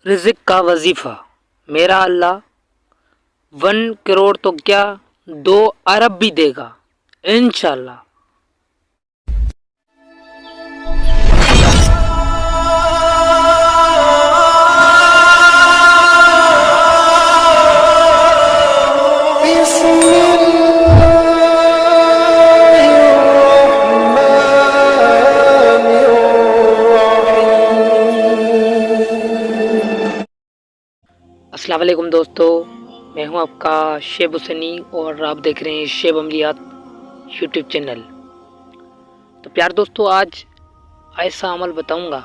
رزق کا وظیفہ میرا اللہ 1 کروڑ تو کیا 2 ارب بھی دے گا انشاءاللہ۔ السلام علیکم دوستو، میں ہوں آپ کا شیب حسینی اور آپ دیکھ رہے ہیں شیب عملیات یوٹیوب چینل۔ تو پیار دوستو، آج ایسا عمل بتاؤں گا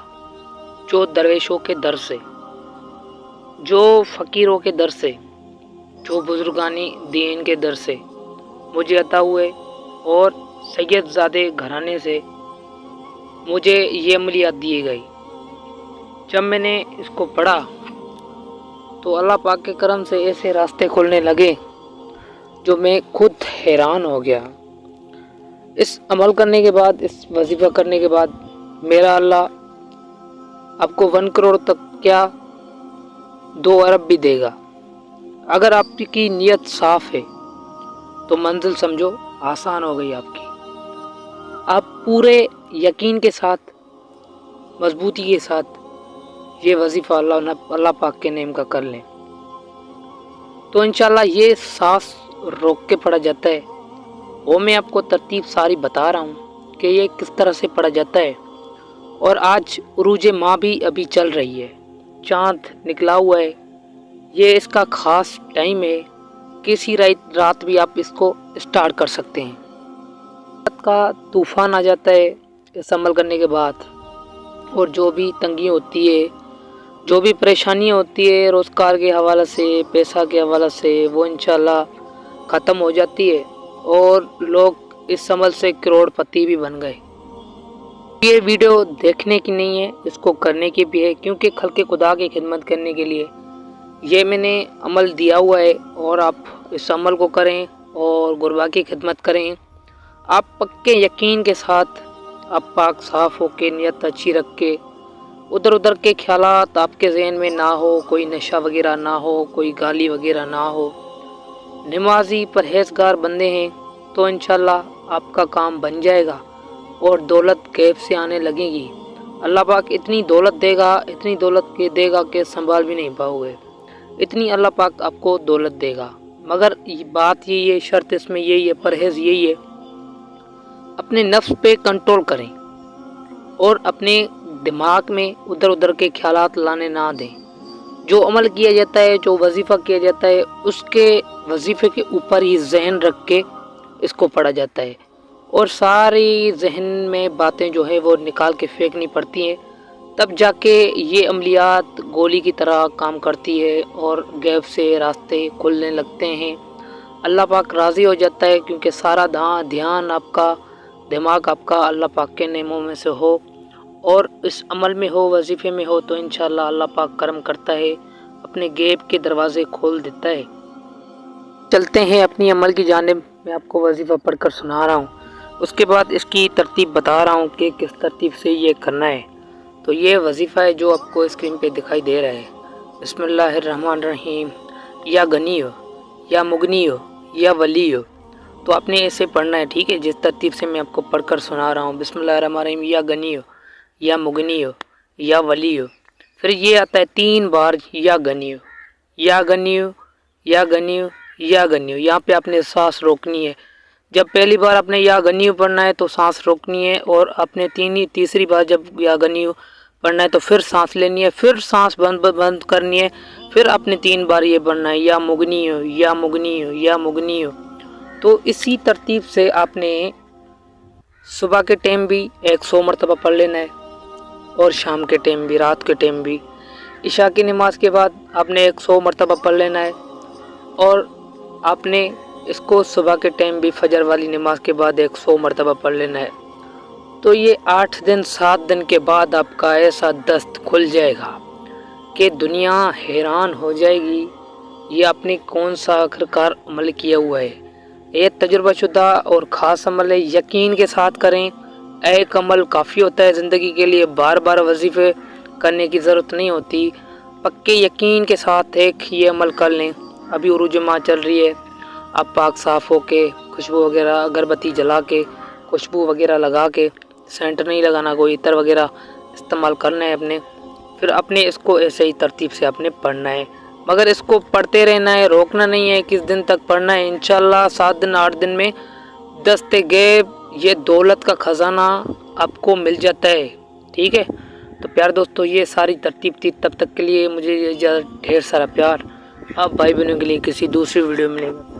جو درویشوں کے در سے، جو فقیروں کے در سے، جو بزرگانی دین کے در سے مجھے عطا ہوئے اور سید زادے گھرانے سے مجھے یہ عملیات دیے گئی۔ جب میں نے اس کو پڑھا تو اللہ پاک کے کرم سے ایسے راستے کھلنے لگے جو میں خود حیران ہو گیا۔ اس عمل کرنے کے بعد، اس وظیفہ کرنے کے بعد میرا اللہ آپ کو 1 کروڑ تک کیا 2 ارب بھی دے گا۔ اگر آپ کی نیت صاف ہے تو منزل سمجھو آسان ہو گئی آپ کی۔ آپ پورے یقین کے ساتھ، مضبوطی کے ساتھ یہ وظیفہ اللہ پاک کے نیم کا کر لیں تو انشاءاللہ یہ سانس روک کے پڑھا جاتا ہے۔ وہ میں آپ کو ترتیب ساری بتا رہا ہوں کہ یہ کس طرح سے پڑھا جاتا ہے۔ اور آج عروج ماہ بھی ابھی چل رہی ہے، چاند نکلا ہوا ہے، یہ اس کا خاص ٹائم ہے۔ کسی رات بھی آپ اس کو اسٹارٹ کر سکتے ہیں۔ رات کا طوفان آ جاتا ہے اس عمل کرنے کے بعد، اور جو بھی تنگی ہوتی ہے، جو بھی پریشانیاں ہوتی ہے روزگار کے حوالے سے، پیسہ کے حوالے سے، وہ انشاءاللہ ختم ہو جاتی ہے اور لوگ اس عمل سے کروڑ پتی بھی بن گئے۔ یہ ویڈیو دیکھنے کی نہیں ہے، اس کو کرنے کی بھی ہے، کیونکہ خلق خدا کی خدمت کرنے کے لیے یہ میں نے عمل دیا ہوا ہے، اور آپ اس عمل کو کریں اور غربا کی خدمت کریں۔ آپ پکے یقین کے ساتھ، آپ پاک صاف ہو کے، نیت اچھی رکھ کے، ادھر کے خیالات آپ کے ذہن میں نہ ہو، کوئی نشہ وغیرہ نہ ہو، کوئی گالی وغیرہ نہ ہو، نمازی پرہیزگار بندے ہیں تو انشاءاللہ آپ کا کام بن جائے گا اور دولت غیب سے آنے لگے گی۔ اللہ پاک اتنی دولت دے گا، اتنی دولت دے گا کہ سنبھال بھی نہیں پاؤ گے، اتنی اللہ پاک آپ کو دولت دے گا۔ مگر بات یہی ہے، شرط اس میں یہی ہے، پرہیز یہی ہے، اپنے نفس پہ کنٹرول کریں اور اپنے دماغ میں ادھر کے خیالات لانے نہ دیں۔ جو عمل کیا جاتا ہے، جو وظیفہ کیا جاتا ہے، اس کے وظیفے کے اوپر ہی ذہن رکھ کے اس کو پڑھا جاتا ہے، اور ساری ذہن میں باتیں جو ہے وہ نکال کے پھینکنی پڑتی ہیں، تب جا کے یہ عملیات گولی کی طرح کام کرتی ہے اور غیب سے راستے کھلنے لگتے ہیں۔ اللہ پاک راضی ہو جاتا ہے، کیونکہ سارا دھیان آپ کا، دماغ آپ کا اللہ پاک کے نعموں میں سے ہو اور اس عمل میں ہو، وظیفے میں ہو، تو انشاءاللہ اللہ پاک کرم کرتا ہے، اپنے غیب کے دروازے کھول دیتا ہے۔ چلتے ہیں اپنی عمل کی جانب۔ میں آپ کو وظیفہ پڑھ کر سنا رہا ہوں، اس کے بعد اس کی ترتیب بتا رہا ہوں کہ کس ترتیب سے یہ کرنا ہے۔ تو یہ وظیفہ ہے جو آپ کو اسکرین پہ دکھائی دے رہا ہے۔ بسم اللہ الرحمن الرحیم، یا غنیو، یا مغنیو، یا ولیو۔ تو آپ نے ایسے پڑھنا ہے، ٹھیک ہے، جس ترتیب سے میں آپ کو پڑھ کر سنا رہا ہوں۔ بسم اللہ الرحمن الرحیم، یا غنیو، یا مغنیو، یا ولیو۔ پھر یہ آتا ہے 3 بار یا غنیو، یا غنیو، یا غنیو، یا غنیو۔ یہاں پہ آپ نے سانس روکنی ہے۔ جب پہلی بار آپ نے یا غنیو پڑھنا ہے تو سانس روکنی ہے، اور آپ نے تیسری بار جب یا غنیو پڑھنا ہے تو پھر سانس لینی ہے، پھر سانس بند کرنی ہے، پھر آپ نے 3 بار یہ پڑھنا ہے، یا مغنیو، یا مغنیو، یا مغنیو۔ تو اسی ترتیب سے آپ نے صبح کے ٹائم بھی 100 مرتبہ پڑھ لینا ہے، اور شام کے ٹائم بھی، رات کے ٹائم بھی۔ عشاء کی نماز کے بعد آپ نے 100 مرتبہ پڑھ لینا ہے، اور آپ نے اس کو صبح کے ٹائم بھی، فجر والی نماز کے بعد 100 مرتبہ پڑھ لینا ہے۔ تو یہ 8 دن 7 دن کے بعد آپ کا ایسا دست کھل جائے گا کہ دنیا حیران ہو جائے گی، یہ آپ نے کون سا آخرکار عمل کیا ہوا ہے۔ یہ تجربہ شدہ اور خاص عمل ہے، یقین کے ساتھ کریں۔ ایک عمل کافی ہوتا ہے زندگی کے لیے، بار بار وظیفے کرنے کی ضرورت نہیں ہوتی۔ پکے یقین کے ساتھ ایک یہ عمل کر لیں۔ ابھی عروج ماہ چل رہی ہے، اب پاک صاف ہو کے خوشبو وغیرہ اگربتی جلا کے خوشبو وغیرہ لگا کے، سینٹ نہیں لگانا، کوئی عطر وغیرہ استعمال کرنا ہے اپنے، پھر اپنے اس کو ایسے ہی ترتیب سے اپنے پڑھنا ہے، مگر اس کو پڑھتے رہنا ہے، روکنا نہیں ہے، کس دن تک پڑھنا ہے۔ انشاءاللہ 7 دن 8 دن میں دست غیب یہ دولت کا خزانہ آپ کو مل جاتا ہے، ٹھیک ہے۔ تو پیار دوستو یہ ساری ترتیب تھی، تب تک کے لیے مجھے ڈھیر سارا پیار، آپ بھائی بہنوں کے لیے کسی دوسری ویڈیو میں ملے گا۔